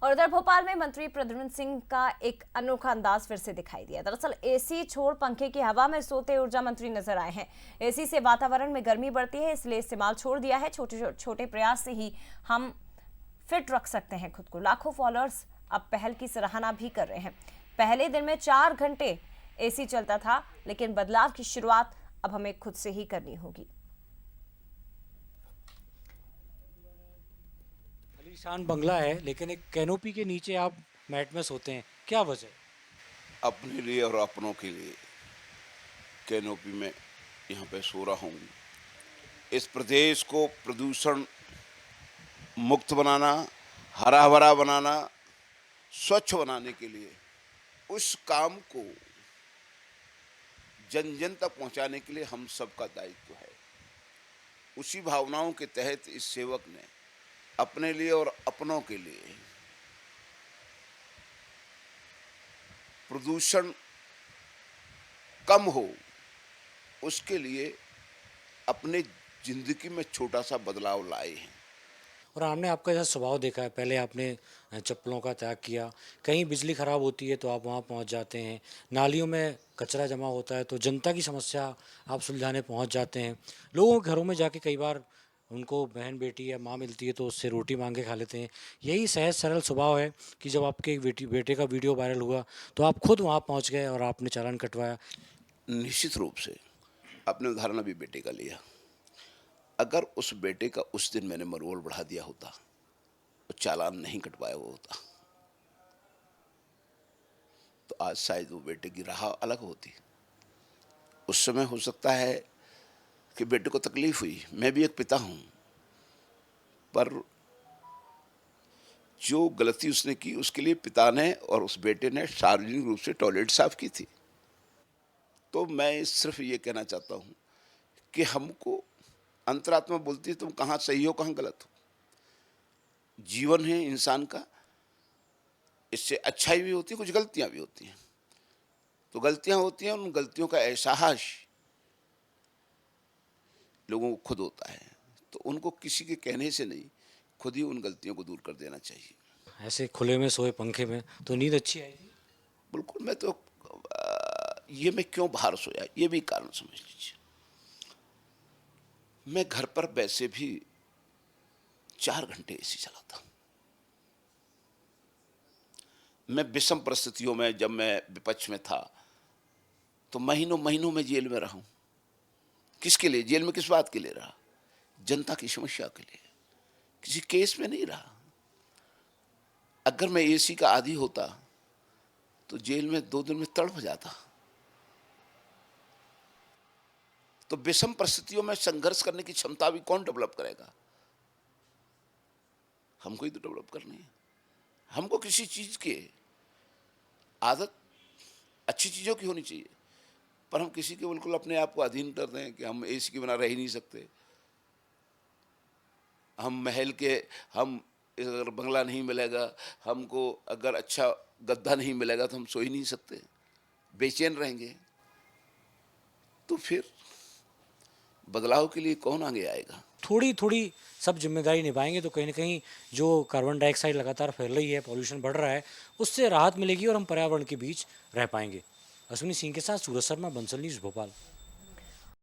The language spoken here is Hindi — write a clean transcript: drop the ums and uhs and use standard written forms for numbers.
और उधर भोपाल में मंत्री प्रद्युम्न सिंह का एक अनोखा अंदाज फिर से दिखाई दिया। दरअसल एसी छोड़ पंखे की हवा में सोते ऊर्जा मंत्री नजर आए हैं। एसी से वातावरण में गर्मी बढ़ती है, इसलिए इस्तेमाल छोड़ दिया है। छोटे छोटे प्रयास से ही हम फिट रख सकते हैं खुद को। लाखों फॉलोअर्स अब पहल की सराहना भी कर रहे हैं। पहले दिन में 4 घंटे एसी चलता था, लेकिन बदलाव की शुरुआत अब हमें खुद से ही करनी होगी। आलीशान बंगला है, लेकिन एक कैनोपी के नीचे आप मैट में सोते हैं, क्या वजह? अपने लिए और अपनों के लिए कैनोपी में यहाँ पे सो रहा हूँ। इस प्रदेश को प्रदूषण मुक्त बनाना, हरा भरा बनाना, स्वच्छ बनाने के लिए उस काम को जन जन तक पहुँचाने के लिए हम सबका दायित्व है। उसी भावनाओं के तहत इस सेवक ने अपने लिए और अपनों के लिए प्रदूषण कम हो, उसके लिए अपने जिंदगी में छोटा सा बदलाव लाए हैं। और हमने आपका ऐसा स्वभाव देखा है, पहले आपने चप्पलों का त्याग किया, कहीं बिजली खराब होती है तो आप वहाँ पहुँच जाते हैं, नालियों में कचरा जमा होता है तो जनता की समस्या आप सुलझाने पहुँच जाते हैं, लोगों के घरों में जाके कई बार उनको बहन बेटी या माँ मिलती है तो उससे रोटी मांग के खा लेते हैं। यही सहज सरल स्वभाव है कि जब आपके एक बेटे का वीडियो वायरल हुआ तो आप खुद वहाँ पहुँच गए और आपने चालान कटवाया। निश्चित रूप से आपने उदाहरण अभी बेटे का लिया। अगर उस बेटे का उस दिन मैंने मनोबल बढ़ा दिया होता, तो चालान नहीं कटवाया हुआ होता, तो आज शायद वो बेटे की राह अलग होती। उस समय हो सकता है कि बेटे को तकलीफ हुई, मैं भी एक पिता हूं, पर जो गलती उसने की उसके लिए पिता ने और उस बेटे ने सार्वजनिक रूप से टॉयलेट साफ की थी। तो मैं सिर्फ ये कहना चाहता हूं कि हमको अंतरात्मा बोलती है तुम कहाँ सही हो कहाँ गलत हो। जीवन है इंसान का, इससे अच्छाई भी होती है, कुछ गलतियां भी होती हैं। तो गलतियां होती हैं, उन गलतियों का एहसास लोगों को खुद होता है, तो उनको किसी के कहने से नहीं, खुद ही उन गलतियों को दूर कर देना चाहिए। ऐसे खुले में सोए पंखे में तो नींद अच्छी आएगी। बिल्कुल। मैं तो ये मैं क्यों बाहर सोया, ये भी कारण समझ लीजिए। मैं घर पर वैसे भी 4 घंटे एसी चलाता। मैं विषम परिस्थितियों में, जब मैं विपक्ष में था तो महीनों महीनों में जेल में रहा हूं। किसके लिए जेल में, किस बात के लिए रहा? जनता की समस्या के लिए, किसी केस में नहीं रहा। अगर मैं एसी का आदी होता तो जेल में 2 दिन में तड़प जाता। तो विषम परिस्थितियों में संघर्ष करने की क्षमता भी कौन डेवलप करेगा? हमको ही तो डेवलप करनी है। हमको किसी चीज की आदत अच्छी चीजों की होनी चाहिए, पर हम किसी के बिल्कुल अपने आप को अधीन कर दें कि हम एसी के बिना रह ही नहीं सकते। हम महल के, हम अगर बंगला नहीं मिलेगा, हमको अगर अच्छा गद्दा नहीं मिलेगा तो हम सो ही नहीं सकते, बेचैन रहेंगे। तो फिर बदलाव के लिए कौन आगे आएगा? थोड़ी थोड़ी सब जिम्मेदारी निभाएंगे तो कहीं ना कहीं जो कार्बन डाइऑक्साइड लगातार फैल रही है, पॉल्यूशन बढ़ रहा है, उससे राहत मिलेगी और हम पर्यावरण के बीच रह पाएंगे। अश्विनी सिंह के साथ सूरज शर्मा, बंसल न्यूज़, भोपाल।